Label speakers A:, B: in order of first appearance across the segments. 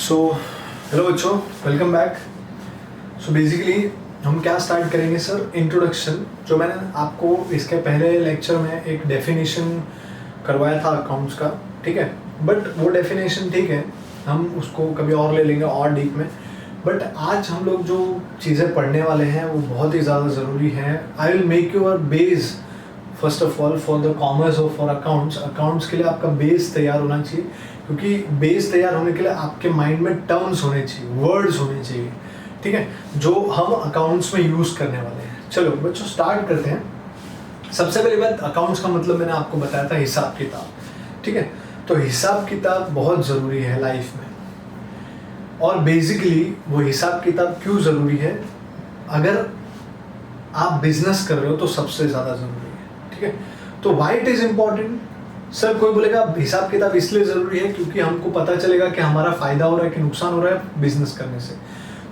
A: So hello बच्चों, welcome back. So basically हम क्या स्टार्ट करेंगे सर, इंट्रोडक्शन। जो मैंने आपको इसके पहले लेक्चर में एक डेफिनेशन करवाया था अकाउंट्स का, ठीक है। बट वो डेफिनेशन ठीक है, हम उसको कभी और ले लेंगे और डीप में। बट आज हम लोग जो चीज़ें पढ़ने वाले हैं वो बहुत ही ज़्यादा ज़रूरी हैं। I will make your base first of all for the commerce और फॉर अकाउंट्स। अकाउंट्स के लिए आपका बेस तैयार होना चाहिए, क्योंकि बेस तैयार होने के लिए आपके माइंड में टर्म्स होने चाहिए, वर्ड्स होने चाहिए, ठीक है, जो हम अकाउंट्स में यूज़ करने वाले हैं। चलो बच्चों स्टार्ट करते हैं। सबसे पहली बात, अकाउंट्स का मतलब मैंने आपको बताया था हिसाब किताब, ठीक है। तो हिसाब किताब बहुत ज़रूरी है लाइफ में। और बेसिकली वो हिसाब किताब क्यों ज़रूरी है, अगर आप बिजनेस कर रहे हो तो सबसे ज़्यादा ज़रूरी है, ठीक है। तो why it is important sir, कोई बोलेगा हिसाब किताब इसलिए ज़रूरी है क्योंकि हमको पता चलेगा कि हमारा फ़ायदा हो रहा है कि नुकसान हो रहा है बिजनेस करने से।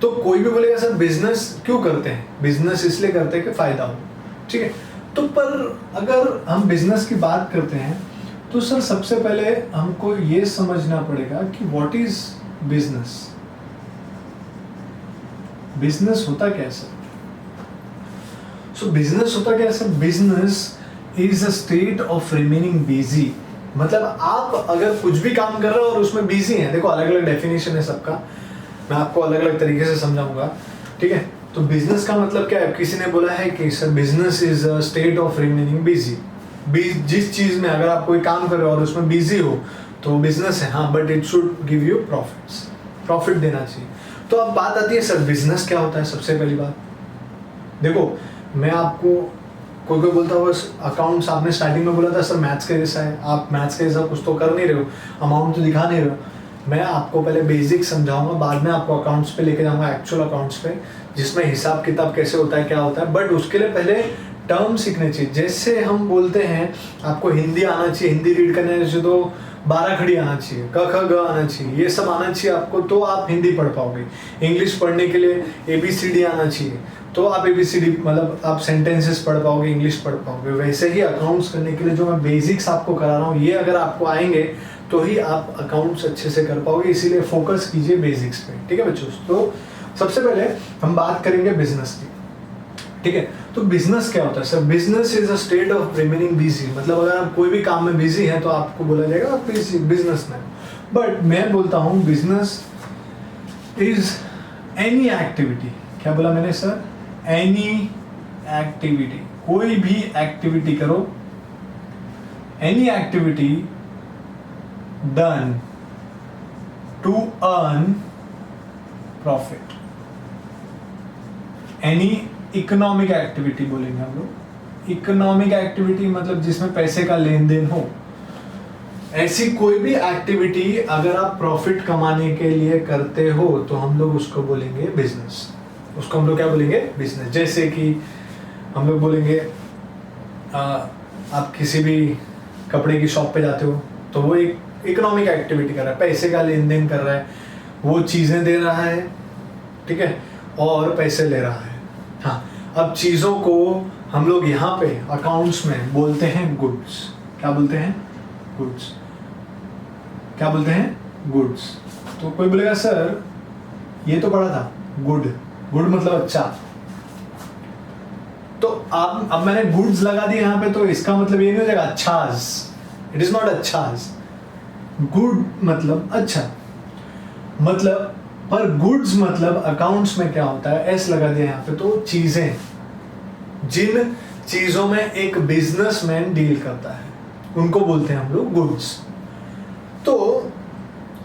A: तो कोई भी बोलेगा सर बिजनेस क्यों करते हैं, बिजनेस इसलिए करते हैं कि फ़ायदा हो, ठीक है। तो पर अगर हम बिजनेस की बात करते हैं तो सर सबसे पहले हमको ये समझना पड़ेगा कि व्हाट इज़ बिजनेस। बिजनेस होता क्या है सर? सो बिजनेस होता क्या है sir? Business is a state of remaining busy. मतलब आप अगर कुछ भी काम कर रहे हो और उसमें बिजी हैं, देखो अलग अलग डेफिनेशन है सबका, मैं आपको अलग अलग तरीके से समझाऊंगा, ठीक है। तो बिजनेस का मतलब क्या है? किसी ने बोला है कि sir business is a state of remaining busy. जिस चीज में अगर आप कोई काम कर रहे हो और उसमें बिजी हो तो बिजनेस है, हाँ, but it should give you profits, profit देना चाहिए। तो अब बात आती है सर बिजनेस क्या होता है। सबसे पहली बात देखो, मैं आपको कोई बोलता होगा अकाउंट्स, आपने स्टार्टिंग में बोला था सर मैथ्स के जैसा है, आप मैथ्स के जैसा कुछ तो कर नहीं रहे हो, अमाउंट तो दिखा नहीं रहे हो। मैं आपको पहले बेसिक समझाऊंगा, बाद में आपको अकाउंट्स पे लेके जाऊंगा, एक्चुअल अकाउंट्स पे, जिसमें हिसाब किताब कैसे होता है, क्या होता है। बट उसके लिए पहले टर्म सीखने चाहिए। जैसे हम बोलते हैं आपको हिंदी आना चाहिए, हिंदी रीड करने चाहिए तो 12 खड़ी आना चाहिए, क ख ग आना चाहिए, ये सब आना चाहिए आपको, तो आप हिंदी पढ़ पाओगे। इंग्लिश पढ़ने के लिए ABCD आना चाहिए, तो आप ABCD मतलब आप सेंटेंसेस पढ़ पाओगे, इंग्लिश पढ़ पाओगे। वैसे ही अकाउंट्स करने के लिए जो मैं बेसिक्स आपको करा रहा हूँ, ये अगर आपको आएंगे तो ही आप अकाउंट्स अच्छे से कर पाओगे। इसीलिए फोकस कीजिए बेसिक्स पे, ठीक है बच्चों। तो सबसे पहले हम बात करेंगे बिजनेस की, ठीक है। तो बिजनेस क्या होता है sir? Business is a state of remaining busy. मतलब अगर आप कोई भी काम में बिजी हैं तो आपको बोला जाएगा आप बिजनेसमैन। बट मैं बोलता हूँ बिजनेस इज एनी एक्टिविटी। क्या बोला मैंने सर? एनी एक्टिविटी, कोई भी एक्टिविटी करो, any activity done to earn profit. Any economic activity बोलेंगे हम लोग। इकोनॉमिक एक्टिविटी मतलब जिसमें पैसे का लेन देन हो, ऐसी कोई भी एक्टिविटी अगर आप प्रॉफिट कमाने के लिए करते हो तो हम लोग उसको बोलेंगे बिजनेस। उसको हम लोग क्या बोलेंगे? बिजनेस। जैसे कि हम लोग बोलेंगे आप किसी भी कपड़े की शॉप पे जाते हो तो वो एक इकोनॉमिक एक्टिविटी कर रहा है, पैसे का लेन देन कर रहा है, वो चीज़ें दे रहा है, ठीक है, और पैसे ले रहा है। हाँ, अब चीज़ों को हम लोग यहाँ पे अकाउंट्स में बोलते हैं गुड्स। क्या बोलते हैं? गुड्स। क्या बोलते हैं? गुड्स। तो कोई बोलेगा सर ये तो पढ़ा था गुड, गुड मतलब अच्छा। तो अब मैंने गुड्स लगा दिया यहाँ पे, तो इसका मतलब ये नहीं हो जाएगा अच्छाज। इट इज नॉट अच्छाज। गुड मतलब अच्छा, मतलब पर गुड्स मतलब अकाउंट्स में क्या होता है, एस लगा दिया यहाँ पे, तो चीजें, जिन चीजों में एक बिजनेसमैन डील करता है उनको बोलते हैं हम लोग गुड्स। तो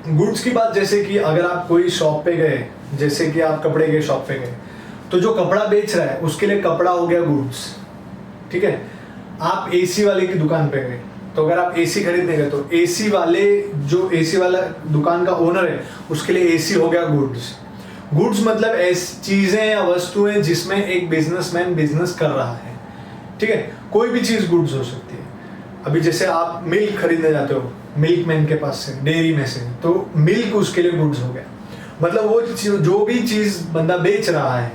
A: गुड्स की बात, जैसे कि अगर आप कोई शॉप पे गए, जैसे कि आप कपड़े के शॉप पे गए, तो जो कपड़ा बेच रहा है उसके लिए कपड़ा हो गया गुड्स, ठीक है। आप AC वाले की दुकान पे गए, तो अगर आप AC खरीदने गए तो AC वाले, जो AC वाला दुकान का ओनर है, उसके लिए AC हो गया गुड्स। गुड्स मतलब ऐसी चीजें या वस्तुएं जिसमें एक बिजनेसमैन बिजनेस कर रहा है, ठीक है। कोई भी चीज गुड्स हो सकती है। अभी जैसे आप मिल्क खरीदने जाते हो मिल्क मैन के पास से, डेयरी में से, तो मिल्क उसके लिए गुड्स हो गया। मतलब वो जो भी चीज बंदा बेच रहा है,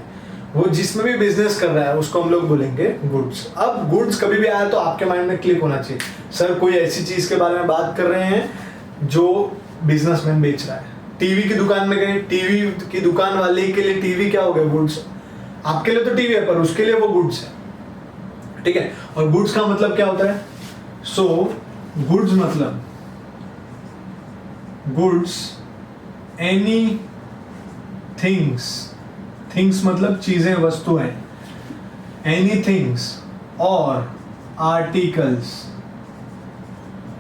A: वो जिसमें भी बिजनेस कर रहा है, उसको हम लोग बोलेंगे गुड्स। अब गुड्स कभी भी आया तो आपके माइंड में क्लिक होना चाहिए, सर कोई ऐसी चीज के बारे में बात कर रहे हैं जो बिजनेसमैन बेच रहा है, टीवी की दुकान में गए, टीवी की दुकान वाले के लिए टीवी क्या हो गया, गुड्स। आपके लिए तो टीवी है पर उसके लिए वो गुड्स है, ठीक है। और गुड्स का मतलब क्या होता है, सो गुड्स मतलब गुड्स एनी थिंग्स मतलब चीजें, वस्तुएं, एनी थिंग्स और articles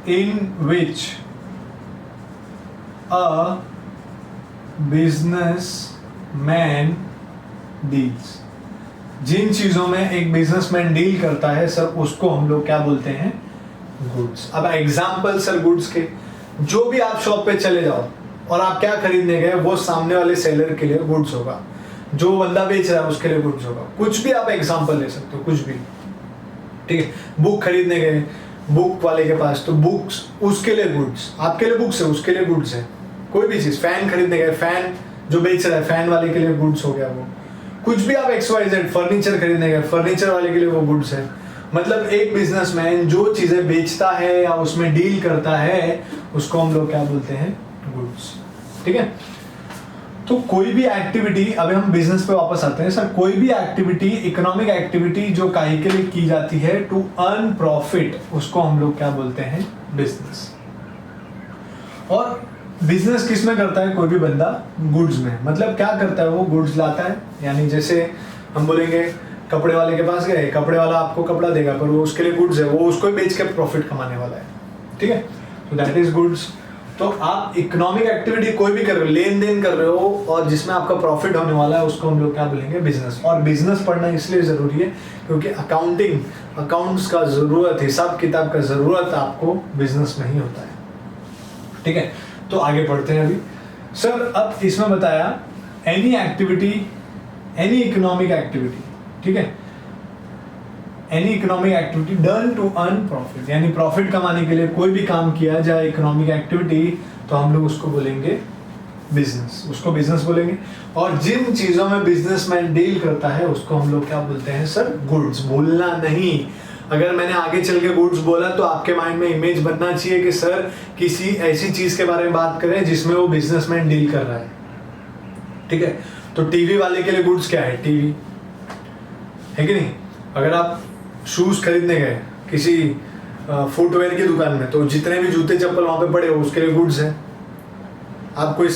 A: in which a businessman deals। जिन चीजों में एक बिजनेसमैन डील करता है सर, उसको हम लोग क्या बोलते हैं, गुड्स। अब एग्जाम्पल सर गुड्स के, जो भी आप शॉप पे चले जाओ और आप क्या खरीदने गए, वो सामने वाले सेलर के लिए गुड्स होगा, जो बंदा बेच रहा है उसके लिए गुड्स होगा। कुछ भी आप एग्जाम्पल ले सकते हो, कुछ भी, ठीक है। बुक खरीदने गए बुक वाले के पास, तो बुक्स उसके लिए गुड्स, आपके लिए बुक्स है, उसके लिए गुड्स है। कोई भी चीज, फैन खरीदने गए, फैन जो बेच रहा है फैन वाले के लिए गुड्स हो गया वो। कुछ भी आप XYZ फर्नीचर खरीदने गए, फर्नीचर वाले के लिए वो गुड्स है। मतलब एक बिजनेसमैन जो चीजें बेचता है या उसमें डील करता है, उसको हम लोग क्या बोलते हैं, गुड्स, ठीक है। तो कोई भी एक्टिविटी, अभी हम बिजनेस पे वापस आते हैं सर, कोई भी एक्टिविटी, इकोनॉमिक एक्टिविटी जो काहे के लिए की जाती है, टू अर्न प्रॉफिट, उसको हम लोग क्या बोलते हैं, बिजनेस। और बिजनेस किस में करता है, कोई भी बंदा, गुड्स में। मतलब क्या करता है, वो गुड्स लाता है, यानी जैसे हम बोलेंगे कपड़े वाले के पास गए, कपड़े वाला आपको कपड़ा देगा पर वो उसके लिए गुड्स है, वो उसको ही बेच के प्रॉफिट कमाने वाला है, ठीक है। तो दैट इज गुड्स। तो आप इकोनॉमिक एक्टिविटी कोई भी कर रहे हो, लेन देन कर रहे हो और जिसमें आपका प्रॉफिट होने वाला है, उसको हम लोग क्या बोलेंगे, बिजनेस। और बिजनेस पढ़ना इसलिए जरूरी है क्योंकि अकाउंट्स का जरूरत, हिसाब किताब का जरूरत आपको बिजनेस में ही होता है, ठीक है। तो आगे पढ़ते हैं अभी सर। अब इसमें बताया any activity, any economic activity, ठीक है, any economic activity done to earn profit, यानी प्रॉफिट कमाने के लिए कोई भी काम किया जाए, इकोनॉमिक एक्टिविटी, तो हम लोग उसको बोलेंगे बिजनेस, उसको बिजनेस बोलेंगे। और जिन चीजों में बिजनेसमैन डील करता है, उसको हम लोग क्या बोलते हैं सर, गुड्स। बोलना नहीं, अगर मैंने आगे चल के गुड्स बोला तो आपके माइंड में इमेज बनना चाहिए कि सर किसी ऐसी चीज के बारे में बात करें जिसमें वो बिजनेसमैन डील कर रहा है, ठीक है। तो टीवी वाले के लिए गुड्स क्या है, टीवी है कि नहीं। अगर आप शूज खरीदने गए किसी फुटवेयर की दुकान में, तो जितने भी जूते चप्पल वहां पे पड़े हो उसके लिए गुड्स है। आप कोई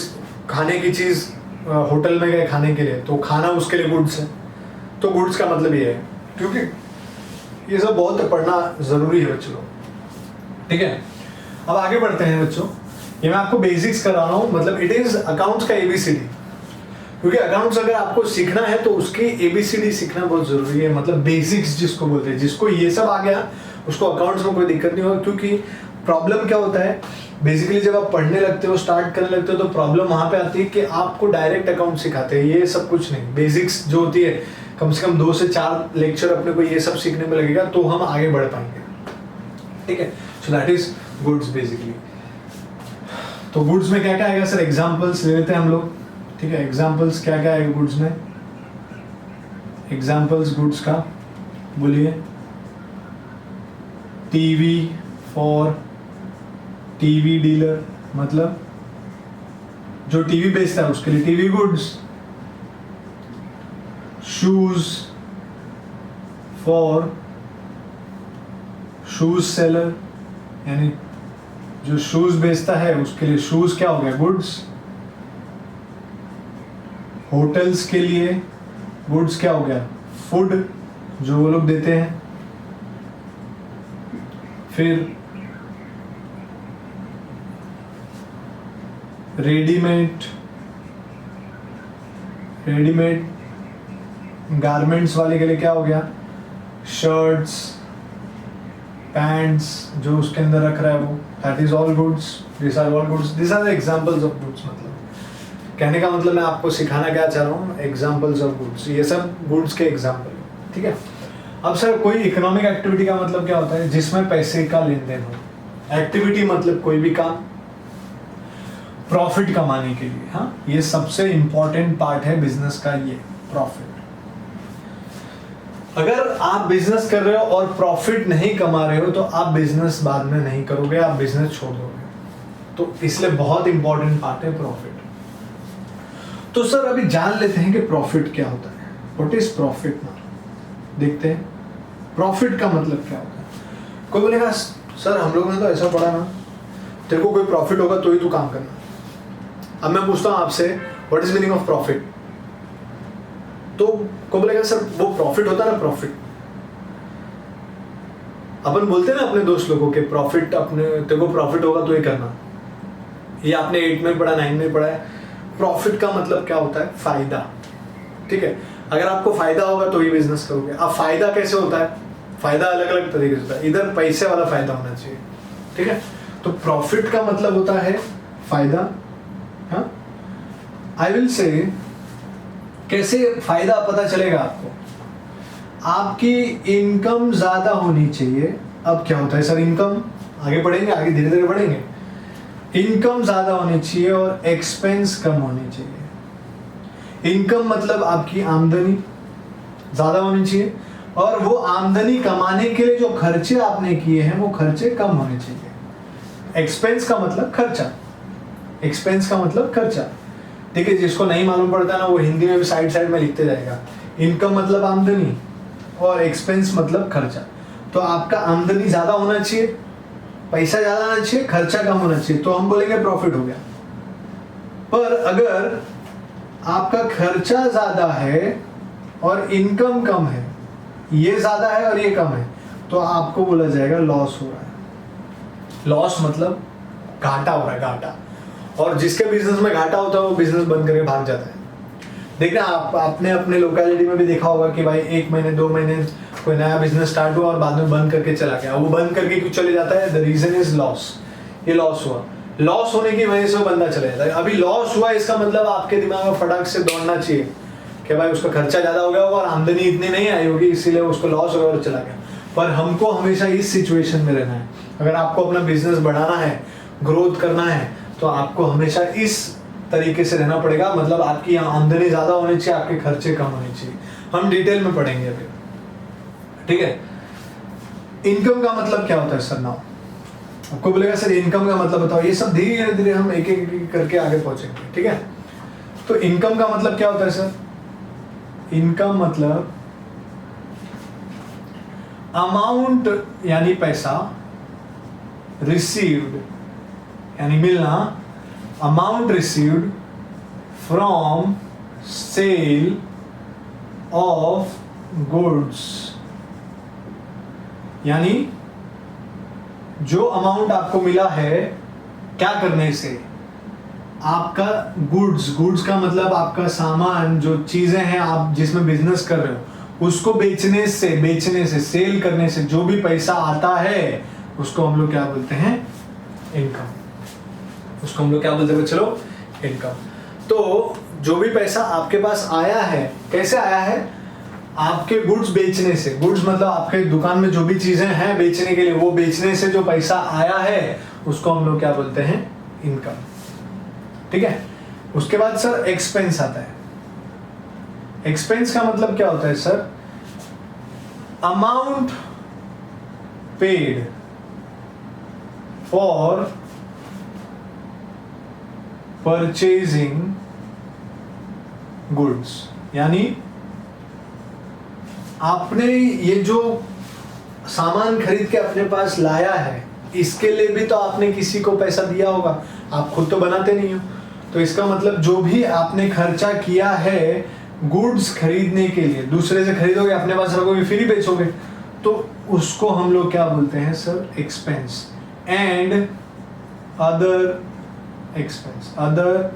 A: खाने की चीज होटल में गए खाने के लिए, तो खाना उसके लिए गुड्स है। तो गुड्स का मतलब ये है, क्योंकि ये सब बहुत पढ़ना जरूरी है बच्चों, ठीक है। अब आगे बढ़ते हैं बच्चों, ये मैं आपको बेसिक्स करा रहा हूँ, मतलब इट इज अकाउंट्स का ABCD। क्योंकि अकाउंट्स अगर आपको सीखना है तो उसकी ABCD सीखना बहुत जरूरी है, मतलब बेसिक्स जिसको बोलते हैं। जिसको ये सब आ गया उसको अकाउंट्स में कोई दिक्कत नहीं होगा। क्योंकि प्रॉब्लम क्या होता है, बेसिकली जब आप पढ़ने लगते हो, स्टार्ट करने लगते हो, तो प्रॉब्लम वहां पे आती है कि आपको डायरेक्ट अकाउंट सिखाते हैं, ये सब कुछ नहीं। बेसिक्स जो होती है, कम से कम 2 से 4 लेक्चर अपने को ये सब सीखने में लगेगा, तो हम आगे बढ़ पाएंगे, ठीक है। So that is goods basically. तो गुड्स में क्या क्या आएगा सर, एग्जाम्पल्स ले लेते हैं हम लोग, ठीक है। एग्जाम्पल्स क्या क्या आएगा गुड्स में, एग्जाम्पल्स गुड्स का बोलिए। टीवी फॉर टीवी डीलर, मतलब जो टीवी बेचता है उसके लिए TV goods. Shoes for shoes seller, यानी जो शूज बेचता है उसके लिए शूज क्या हो गया, गुड्स। होटल्स के लिए गुड्स क्या हो गया, फूड जो वो लोग देते हैं। फिर रेडीमेड गारमेंट्स वाले के लिए क्या हो गया, शर्ट्स पैंट्स जो उसके अंदर रख रहा है वो, that is all goods, this are all goods, this are the examples of goods. मतलब कहने का मतलब मैं आपको सिखाना क्या चाह रहा हूँ, एग्जांपल्स ऑफ गुड्स, ये सब गुड्स के एग्जांपल, ठीक है। अब सर कोई इकोनॉमिक एक्टिविटी का मतलब क्या होता है, जिसमें पैसे का लेन देन हो। एक्टिविटी मतलब कोई भी काम प्रॉफिट कमाने के लिए, हाँ, ये सबसे इंपॉर्टेंट पार्ट है बिजनेस का, ये प्रॉफिट। अगर आप बिजनेस कर रहे हो और प्रॉफिट नहीं कमा रहे हो तो आप बिजनेस बाद में नहीं करोगे, आप बिजनेस छोड़ दोगे। तो इसलिए बहुत इंपॉर्टेंट पार्ट है प्रॉफिट। तो सर अभी जान लेते हैं कि प्रॉफिट क्या होता है। व्हाट इज प्रॉफिट ना, देखते हैं प्रॉफिट का मतलब क्या होता है। कोई बोलेगा सर हम लोगों ने तो ऐसा पढ़ा ना, तेरे को कोई प्रॉफिट होगा तो ही तू काम करना। अब मैं पूछता हूँ आपसे what is meaning of profit, तो कोई बोलेगा सर वो प्रॉफिट होता है ना, प्रॉफिट अपन बोलते हैं ना अपने दोस्त लोगों के प्रॉफिट, अपने तेरे को प्रॉफिट होगा तो ही करना। ये आपने 8 में पढ़ा, 9 में पढ़ा है। प्रॉफिट का मतलब क्या होता है, फायदा। ठीक है, अगर आपको फायदा होगा तो ही बिजनेस करोगे। अब फायदा कैसे होता है, फायदा अलग अलग तरीके से होता है। इधर पैसे वाला फायदा होना चाहिए, ठीक है। तो प्रॉफिट का मतलब होता है फायदा। हाँ, आई विल से कैसे फायदा पता चलेगा आपको, आपकी इनकम ज्यादा होनी चाहिए। अब क्या होता है सर, इनकम आगे बढ़ेंगे, आगे धीरे धीरे बढ़ेंगे। इनकम ज्यादा होनी चाहिए और एक्सपेंस कम होनी चाहिए। इनकम मतलब आपकी आमदनी ज्यादा होनी चाहिए और वो आमदनी कमाने के लिए जो खर्चे आपने किए हैं वो खर्चे कम होने चाहिए। एक्सपेंस का मतलब खर्चा, एक्सपेंस का मतलब खर्चा। ठीक है, जिसको नहीं मालूम पड़ता ना वो हिंदी में भी साइड साइड में लिखते जाएगा। इनकम मतलब आमदनी और एक्सपेंस मतलब खर्चा। तो आपका आमदनी ज्यादा होना चाहिए, पैसा ज्यादा होना चाहिए, खर्चा कम होना चाहिए, तो हम बोलेंगे प्रॉफिट हो गया। पर अगर आपका खर्चा ज्यादा है और इनकम कम है, ये ज्यादा है और ये कम है, तो आपको बोला जाएगा लॉस हो रहा है। लॉस मतलब घाटा हो रहा है, घाटा। और जिसके बिजनेस में घाटा होता है वो बिजनेस बंद करके भाग जाता है। देखना आपने अपने लोकेलिटी में भी देखा होगा कि भाई 1 महीने 2 महीने कोई नया बिजनेस स्टार्ट हुआ और बाद में बंद करके चला गया। वो बंद करके क्यों चले जाता है, द रीजन इज लॉस। ये लॉस हुआ, लॉस होने की वजह से वो बंदा चले जाता है। अभी लॉस हुआ इसका मतलब आपके दिमाग में फटाक से दौड़ना चाहिए कि भाई उसका खर्चा ज्यादा हो गया होगा और आमदनी इतनी नहीं आई होगी, इसीलिए उसको लॉस हो गया और चला गया। पर हमको हमेशा इस सिचुएशन में रहना है। अगर आपको अपना बिजनेस बढ़ाना है, ग्रोथ करना है, तो आपको हमेशा इस तरीके से रहना पड़ेगा। मतलब आपकी आमदनी ज्यादा होनी चाहिए, आपके खर्चे कम होने चाहिए। हम डिटेल में पढ़ेंगे अभी, ठीक है। इनकम का मतलब क्या होता है सर नाउ, आपको बोलेगा सर इनकम का मतलब बताओ। ये सब धीरे धीरे हम एक एक करके आगे पहुंचेंगे, ठीक है। तो इनकम का मतलब क्या होता है सर, इनकम मतलब अमाउंट यानी पैसा, रिसीव्ड यानी मिलना, amount received from sale of goods. यानी जो अमाउंट आपको मिला है क्या करने से, आपका गुड्स का मतलब आपका सामान, जो चीजें हैं आप जिसमें बिजनेस कर रहे हो उसको बेचने से सेल करने से जो भी पैसा आता है उसको हम लोग क्या बोलते हैं, इनकम। उसको हम लोग क्या बोलते हैं, चलो इनकम। तो जो भी पैसा आपके पास आया है, कैसे आया है, आपके गुड्स बेचने से। गुड्स मतलब आपके दुकान में जो भी चीजें हैं बेचने के लिए, वो बेचने से जो पैसा आया है उसको हम लोग क्या बोलते हैं, इनकम। ठीक है। उसके बाद सर एक्सपेंस आता है। एक्सपेंस का मतलब क्या होता है sir, amount paid for purchasing goods. यानी आपने ये जो सामान खरीद के अपने पास लाया है, इसके लिए भी तो आपने किसी को पैसा दिया होगा, आप खुद तो बनाते नहीं हो। तो इसका मतलब जो भी आपने खर्चा किया है गुड्स खरीदने के लिए, दूसरे से खरीदोगे, अपने पास रखोगे, फिर ही बेचोगे, तो उसको हम लोग क्या बोलते हैं sir, expense. And other expense, other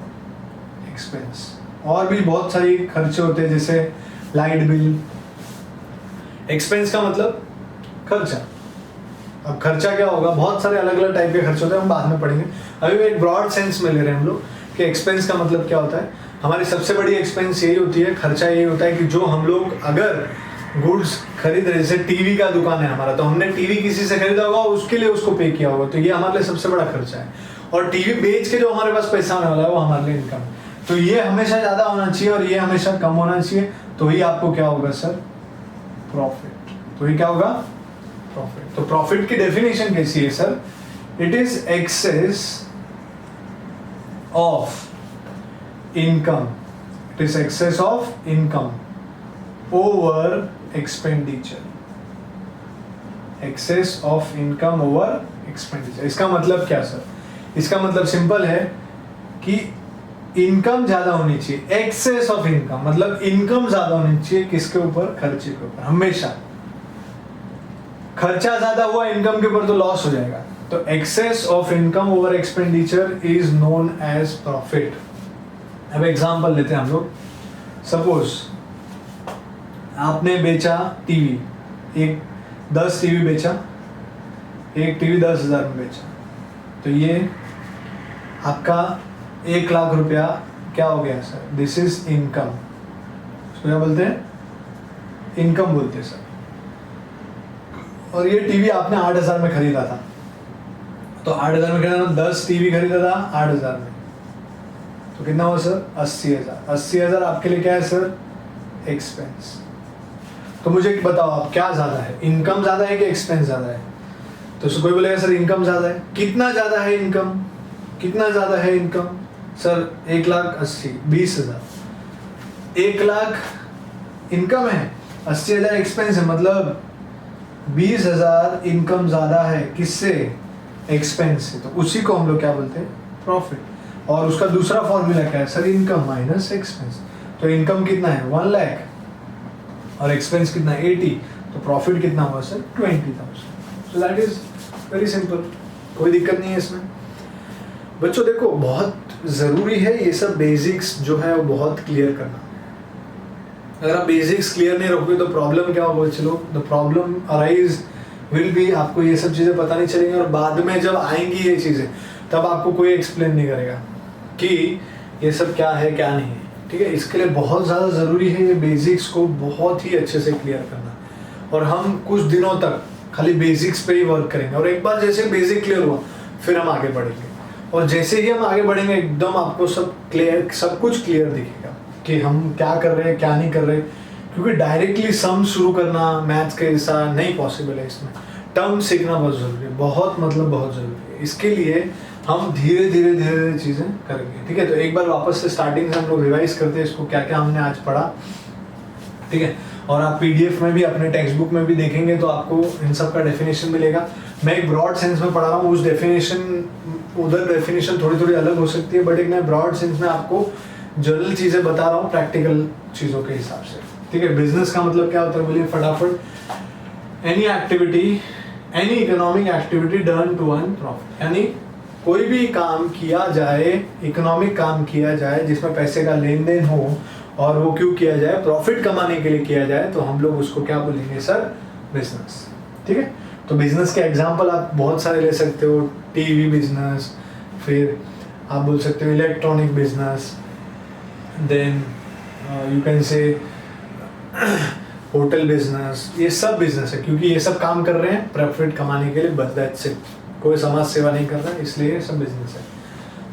A: expense. और भी बहुत सारी खर्चे होते हैं जैसे लाइट बिल। एक्सपेंस का मतलब खर्चा। अब खर्चा क्या होगा, बहुत सारे अलग अलग टाइप के खर्चे होते हैं, हम बाद में पढ़ेंगे। अभी एक ब्रॉड सेंस में ले रहे हैं हम लोग कि एक्सपेंस का मतलब क्या होता है। हमारी सबसे बड़ी एक्सपेंस यही होती है, खर्चा यही होता है कि जो हम लोग अगर गुड्स खरीद रहे, जैसे टीवी का दुकान है हमारा, तो हमने टीवी किसी से खरीदा होगा, उसके लिए उसको पे किया होगा, तो ये हमारे लिए सबसे बड़ा खर्चा है। और टीवी बेच के जो हमारे पास पैसा आने वाला है वो हमारे लिए इनकम। तो ये हमेशा ज्यादा होना चाहिए और ये हमेशा कम होना चाहिए, तो ही आपको क्या होगा सर, प्रॉफिट। तो ये क्या होगा, प्रॉफिट। तो प्रॉफिट की डेफिनेशन कैसी है sir, it is excess of income it is excess of income over expenditure, excess of income over expenditure. इसका मतलब क्या सर? इसका मतलब सिंपल है कि इनकम ज्यादा होनी चाहिए, एक्सेस ऑफ इनकम मतलब इनकम ज्यादा होनी चाहिए किसके ऊपर? खर्चे के ऊपर। हमेशा खर्चा ज्यादा हुआ इनकम के ऊपर तो लॉस हो जाएगा। तो excess of income over expenditure is known as profit. अब एग्जांपल लेते हैं हम लोग। सपोज आपने बेचा टीवी, एक 10 टीवी बेचा, एक टीवी 10,000 में बेचा, तो ये आपका 1 लाख रुपया क्या हो गया सर? This is income. इसको क्या बोलते हैं? इनकम बोलते हैं सर। और ये टीवी आपने 8,000 में खरीदा था, तो 8,000 में खरीदा, 10 टीवी खरीदा था 8,000 में, तो कितना हुआ सर? 80,000। 80,000 आपके लिए क्या है सर? एक्सपेंस। तो मुझे बताओ आप क्या ज्यादा है, इनकम ज्यादा है कि एक्सपेंस ज्यादा है? तो कोई बोलेगा सर इनकम ज्यादा है। कितना ज्यादा है इनकम? कितना ज्यादा है इनकम सर? 1,80,000, 20,000। 1 लाख इनकम है, 80,000 एक्सपेंस है, मतलब 20,000 इनकम ज्यादा है किससे? एक्सपेंस से। तो उसी को हम लोग क्या बोलते हैं? प्रॉफिट। और उसका दूसरा फॉर्मूला क्या है सर? Income minus expense. तो इनकम कितना है? 1 लाख और एक्सपेंस कितना है? 80। तो प्रॉफिट कितना हुआ sir? 20,000। So that is very simple, कोई दिक्कत नहीं है इसमें। बच्चों देखो, बहुत जरूरी है ये सब बेसिक्स जो है वो बहुत क्लियर करना। अगर आप बेसिक्स क्लियर नहीं रखोगे तो प्रॉब्लम क्या होगा? चलो, the problem arise will be, आपको ये सब चीजें पता नहीं चलेंगी और बाद में जब आएंगी ये चीजें तब आपको कोई एक्सप्लेन नहीं करेगा कि ये सब क्या है क्या नहीं है। ठीक है, इसके लिए बहुत ज़्यादा ज़रूरी है ये बेसिक्स को बहुत ही अच्छे से क्लियर करना। और हम कुछ दिनों तक खाली बेसिक्स पे ही वर्क करेंगे, और एक बार जैसे बेसिक क्लियर हुआ फिर हम आगे बढ़ेंगे। और जैसे ही हम आगे बढ़ेंगे एकदम आपको सब क्लियर, सब कुछ क्लियर दिखेगा कि हम क्या कर रहे हैं क्या नहीं कर रहे। क्योंकि डायरेक्टली सम शुरू करना मैथ्स के जैसा नहीं पॉसिबल है, इसमें टर्म सीखना बहुत ज़रूरी है, बहुत मतलब बहुत ज़रूरी है। इसके लिए हम धीरे धीरे चीज़ें करेंगे। ठीक है, तो एक बार वापस से स्टार्टिंग से हम लोग रिवाइज करते हैं इसको, क्या क्या हमने आज पढ़ा। ठीक है, और आप पीडीएफ में भी अपने टेक्स्ट बुक में भी देखेंगे तो आपको इन सब का डेफिनेशन मिलेगा। मैं एक ब्रॉड सेंस में पढ़ा रहा हूँ, उस डेफिनेशन उधर डेफिनेशन थोड़ी थोड़ी अलग हो सकती है, बट एक मैं ब्रॉड सेंस में आपको जनरल चीज़ें बता रहा हूँ प्रैक्टिकल चीज़ों के हिसाब से। ठीक है, बिजनेस का मतलब क्या होता है बोलिए फटाफट? Any activity, any economic activity done to earn profit, यानी कोई भी काम किया जाए, इकोनॉमिक काम किया जाए जिसमें पैसे का लेन देन हो, और वो क्यों किया जाए? प्रॉफिट कमाने के लिए किया जाए, तो हम लोग उसको क्या बोलेंगे सर? बिजनेस। ठीक है, तो बिजनेस के एग्जांपल आप बहुत सारे ले सकते हो। टीवी बिजनेस, फिर आप बोल सकते हो electronic business, then you can say hotel business. ये सब बिजनेस है क्योंकि ये सब काम कर रहे हैं प्रॉफिट कमाने के लिए, बस दैट्स इट। कोई समाज सेवा नहीं कर रहा है, इसलिए ये सब बिजनेस है।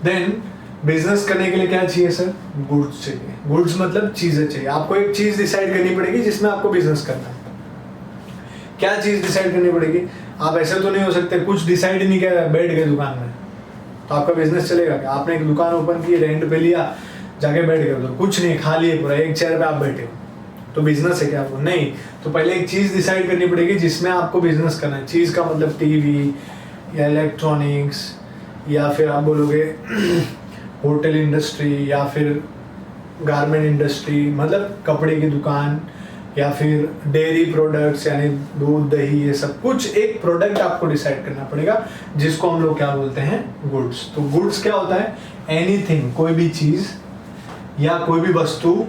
A: देन बिजनेस करने के लिए क्या चाहिए सर? गुड्स चाहिए। गुड्स मतलब चीजें चाहिए। आपको एक चीज डिसाइड करनी पड़ेगी जिसमें आपको बिजनेस करना है। क्या चीज डिसाइड करनी पड़ेगी? आप ऐसे तो नहीं हो सकते कुछ डिसाइड ही नहीं किया बैठ गए दुकान में, तो आपका बिजनेस चलेगा क्या? आपने एक दुकान ओपन की, रेंट पे लिया, जाके बैठ गए उधर, कुछ नहीं, खाली है पूरा, एक चेयर पे आप बैठे हो, तो बिजनेस है क्या आपको? नहीं। तो पहले एक चीज डिसाइड करनी पड़ेगी जिसमें आपको बिजनेस करना है। चीज का मतलब टीवी या इलेक्ट्रॉनिक्स, या फिर आप बोलोगे होटल इंडस्ट्री, या फिर गारमेंट इंडस्ट्री मतलब कपड़े की दुकान, या फिर डेयरी प्रोडक्ट्स यानी दूध दही, ये सब कुछ एक प्रोडक्ट आपको डिसाइड करना पड़ेगा जिसको हम लोग क्या बोलते हैं? गुड्स। तो गुड्स क्या होता है? एनीथिंग, कोई भी चीज या कोई भी वस्तु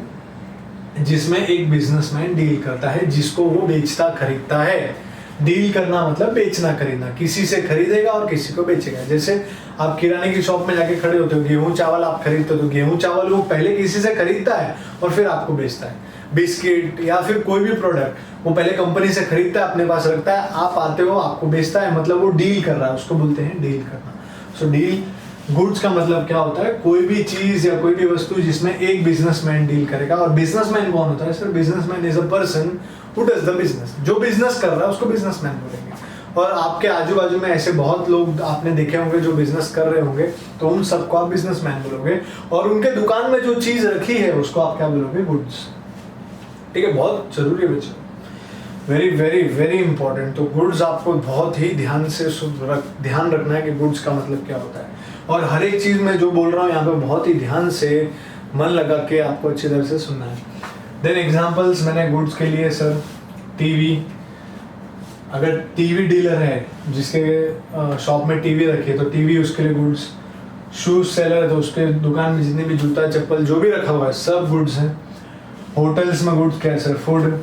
A: जिसमें एक बिजनेसमैन डील करता है, जिसको वो बेचता खरीदता है। डील करना मतलब बेचना खरीदना, किसी से खरीदेगा और किसी को बेचेगा। जैसे आप किराने की शॉप में जाके खड़े होते हो, गेहूं चावल आप खरीदते हो, तो गेहूं चावल वो पहले किसी से खरीदता है और फिर आपको बेचता है। बिस्किट या फिर कोई भी प्रोडक्ट वो पहले कंपनी से खरीदता है, अपने पास रखता है, आप आते हो आपको बेचता है, मतलब वो डील कर रहा है, उसको बोलते हैं डील करना। सो डील, गुड्स का मतलब क्या होता है? कोई भी चीज या कोई भी वस्तु जिसमें एक बिजनेसमैन डील करेगा। और बिजनेसमैन कौन होता है sir? Businessman is a person who does the business. जो बिजनेस कर रहा है उसको बिजनेसमैन बोलेंगे। और आपके आजू बाजू में ऐसे बहुत लोग आपने देखे होंगे जो बिजनेस कर रहे होंगे, तो उन सबको आप बिजनेसमैन बोलोगे, और उनके दुकान में जो चीज रखी है उसको आप क्या बोलोगे? गुड्स। ठीक है, बहुत जरूरी है बच्चों, वेरी वेरी वेरी इंपॉर्टेंट। तो गुड्स आपको बहुत ही ध्यान से ध्यान रखना है कि गुड्स का मतलब क्या होता है, और हर एक चीज में जो बोल रहा हूँ यहाँ पे बहुत ही ध्यान से मन लगा के आपको अच्छी तरह से सुनना है। देन एग्जांपल्स मैंने गुड्स के लिए सर, टीवी, अगर टीवी डीलर है जिसके शॉप में टीवी रखी है तो टीवी उसके लिए गुड्स। शूज सेलर है तो उसके दुकान में जितने भी जूता चप्पल जो भी रखा हुआ है सब गुड्स हैं। होटल्स में गुड्स क्या है सर? फूड।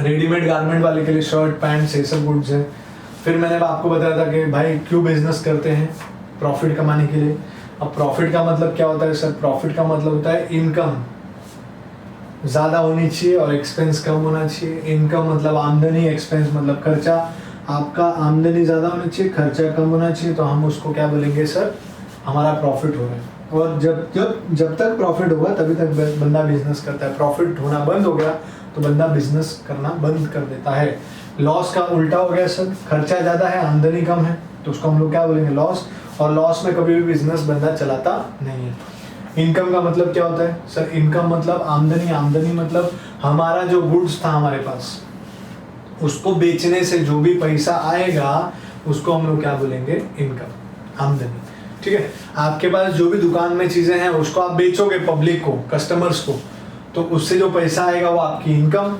A: रेडीमेड गारमेंट वाले के लिए शर्ट पैंट्स ये सब गुड्स हैं। फिर मैंने आपको बताया था कि भाई क्यों बिजनेस करते हैं? प्रॉफिट कमाने के लिए। अब प्रॉफिट का मतलब क्या होता है सर? प्रॉफिट का मतलब होता है इनकम ज़्यादा होनी चाहिए और एक्सपेंस कम होना चाहिए। इनकम मतलब आमदनी, एक्सपेंस मतलब खर्चा। आपका आमदनी ज़्यादा होनी चाहिए, खर्चा कम होना चाहिए, तो हम उसको क्या बोलेंगे सर? हमारा प्रॉफिट हो रहा है। और जब तक प्रॉफिट होगा तभी तक बंदा बिजनेस करता है। प्रॉफिट होना बंद हो गया तो बंदा बिजनेस करना बंद कर देता है। लॉस का उल्टा हो गया सर, खर्चा ज़्यादा है आमदनी कम है, तो उसको हम लोग क्या बोलेंगे? लॉस। और लॉस में कभी भी बिजनेस बंदा चलाता नहीं है। इनकम का मतलब क्या होता है सर? इनकम मतलब आमदनी। आमदनी मतलब हमारा जो गुड्स था हमारे पास, उसको बेचने से जो भी पैसा आएगा उसको हम लोग क्या बोलेंगे? इनकम, आमदनी। ठीक है, आपके पास जो भी दुकान में चीजें हैं उसको आप बेचोगे पब्लिक को, कस्टमर्स को, तो उससे जो पैसा आएगा वो आपकी इनकम।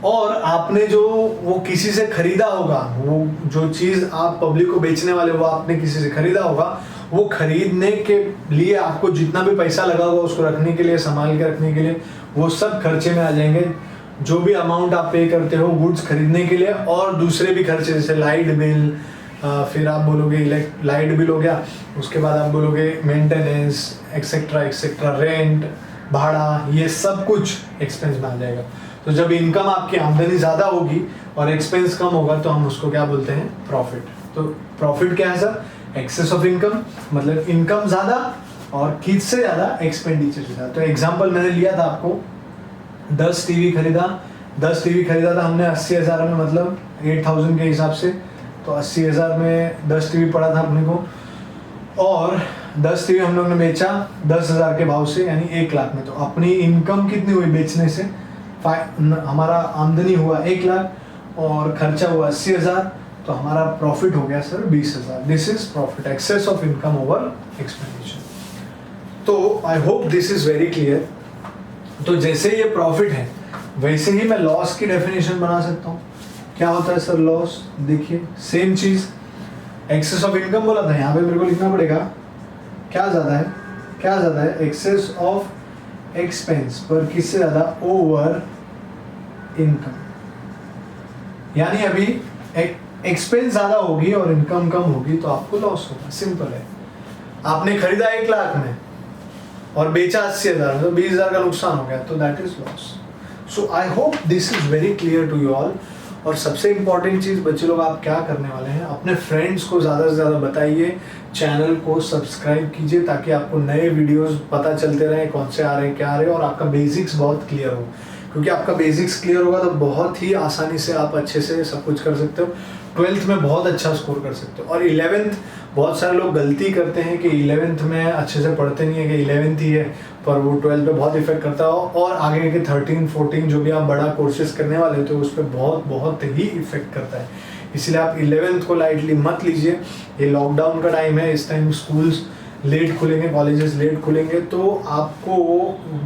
A: और आपने जो वो किसी से खरीदा होगा, वो जो चीज आप पब्लिक को बेचने वाले वो आपने किसी से खरीदा होगा, वो खरीदने के लिए आपको जितना भी पैसा लगा होगा उसको रखने के लिए, संभाल के रखने के लिए, वो सब खर्चे में आ जाएंगे। जो भी अमाउंट आप पे करते हो गुड्स खरीदने के लिए, और दूसरे भी खर्चे जैसे लाइट बिल, फिर आप बोलोगे लाइट बिल हो गया, उसके बाद आप बोलोगे मेंटेनेंस एक्सेट्रा एक्सेट्रा, रेंट, भाड़ा, ये सब कुछ एक्सपेंस में आ जाएगा। तो जब इनकम आपकी आमदनी ज़्यादा होगी और एक्सपेंस कम होगा तो हम उसको क्या बोलते हैं? प्रॉफिट। तो प्रॉफिट क्या है सर? एक्सेस ऑफ इनकम, मतलब इनकम ज़्यादा और किससे ज़्यादा? एक्सपेंडिचर से ज़्यादा। तो एग्जाम्पल मैंने लिया था आपको, 10 टीवी खरीदा था हमने 80,000 में, मतलब 8,000 के हिसाब से, तो 80,000 में 10 टीवी पड़ा था अपने को, और 10 टीवी हम लोग ने बेचा 10,000 के भाव से, यानी 1 लाख में। तो अपनी इनकम कितनी हुई बेचने से? हमारा आमदनी हुआ 1 लाख और खर्चा हुआ 80,000, तो हमारा प्रॉफिट हो गया sir 20,000। This is profit, excess of income over expenditure. तो I hope this is very clear. तो जैसे ये प्रॉफिट है वैसे ही मैं लॉस की डेफिनेशन बना सकता हूँ। क्या होता है सर लॉस? देखिए सेम चीज, एक्सेस ऑफ इनकम बोला था, यहाँ पे मेरे को लिखना पड़ेगा क्या ज़्यादा है? एक्सेस ऑफ एक्सपेंस पर किससे ज़्यादा? Over income. यानी अभी एक्सपेंस ज़्यादा होगी और इनकम कम होगी तो आपको लॉस होगा। सिंपल है। आपने खरीदा 1 लाख में और बेचा 80,000, तो 20,000 का नुकसान हो गया, तो that is loss. So I hope this is very clear to you all. और सबसे इंपॉर्टेंट चीज़ बच्चे लोग, आप क्या करने वाले हैं? अपने फ्रेंड्स को ज़्यादा से ज़्यादा बताइए, चैनल को सब्सक्राइब कीजिए ताकि आपको नए वीडियोस पता चलते रहे, कौन से आ रहे हैं, क्या आ रहे हैं, और आपका बेसिक्स बहुत क्लियर हो। क्योंकि आपका बेसिक्स क्लियर होगा तो बहुत ही आसानी से आप अच्छे से सब कुछ कर सकते हो। 12th में बहुत अच्छा स्कोर कर सकते हो। और 11th, बहुत सारे लोग गलती करते हैं कि 11th में अच्छे से पढ़ते नहीं है कि 11th ही है, पर वो 12th पे बहुत इफेक्ट करता हो, और आगे के 13, 14 जो भी आप बड़ा कोर्सेज करने वाले होते हो उस पर बहुत ही इफेक्ट करता है। इसलिए आप 11th को लाइटली मत लीजिए। ये लॉकडाउन का टाइम है, इस टाइम स्कूल्स लेट खुलेंगे, कॉलेजेस लेट खुलेंगे, तो आपको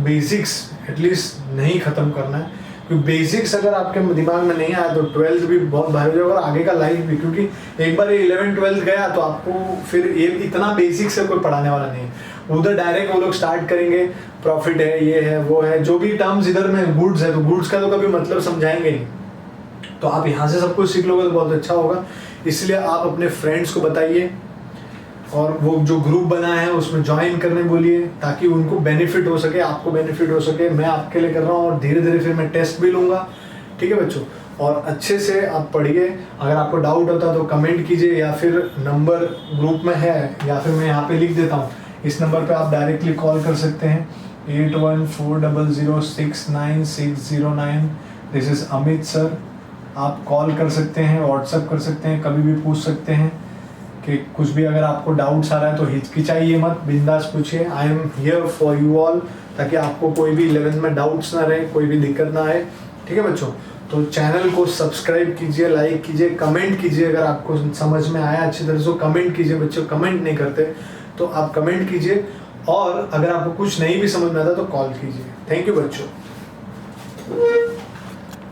A: बेसिक्स एटलीस्ट नहीं ख़त्म करना है। क्योंकि बेसिक्स अगर आपके दिमाग में नहीं आया तो 12th भी बहुत भारी हो जाएगा और आगे का लाइफ भी। क्योंकि एक बार ये 11th 12th गया तो आपको फिर ये इतना बेसिक से कोई पढ़ाने वाला नहीं है। उधर डायरेक्ट वो लोग स्टार्ट करेंगे, प्रॉफिट है, ये है, वो है, जो भी टर्म्स इधर में, गुड्स है, तो गुड्स का तो कभी मतलब समझाएंगे नहीं। तो आप यहाँ से सब कुछ सीख लोगे तो बहुत अच्छा होगा। इसलिए आप अपने फ्रेंड्स को बताइए और वो जो ग्रुप बना है उसमें ज्वाइन करने बोलिए ताकि उनको बेनिफिट हो सके, आपको बेनिफिट हो सके। मैं आपके लिए कर रहा हूँ और धीरे धीरे फिर मैं टेस्ट भी लूँगा। ठीक है बच्चों, और अच्छे से आप पढ़िए। अगर आपको डाउट होता है तो कमेंट कीजिए, या फिर नंबर ग्रुप में है या फिर मैं यहाँ पे लिख देता हूँ, इस नंबर पे आप डायरेक्टली कॉल कर सकते हैं 8140069609। दिस इज अमित सर आप कॉल कर सकते हैं, व्हाट्सएप कर सकते हैं, कभी भी पूछ सकते हैं कि कुछ भी अगर आपको डाउट्स आ रहा है तो हिचकिचाइए मत, बिंदास पूछिए। I am here for you all, ताकि आपको कोई भी 11th में डाउट्स ना रहे, कोई भी दिक्कत ना आए। ठीक है बच्चों, तो चैनल को सब्सक्राइब कीजिए, लाइक कीजिए, कमेंट कीजिए। अगर आपको समझ में आया अच्छी तरह से कमेंट कीजिए। बच्चों कमेंट नहीं करते तो आप कमेंट कीजिए, और अगर आपको कुछ नहीं भी समझ में आता तो कॉल कीजिए। थैंक यू बच्चों।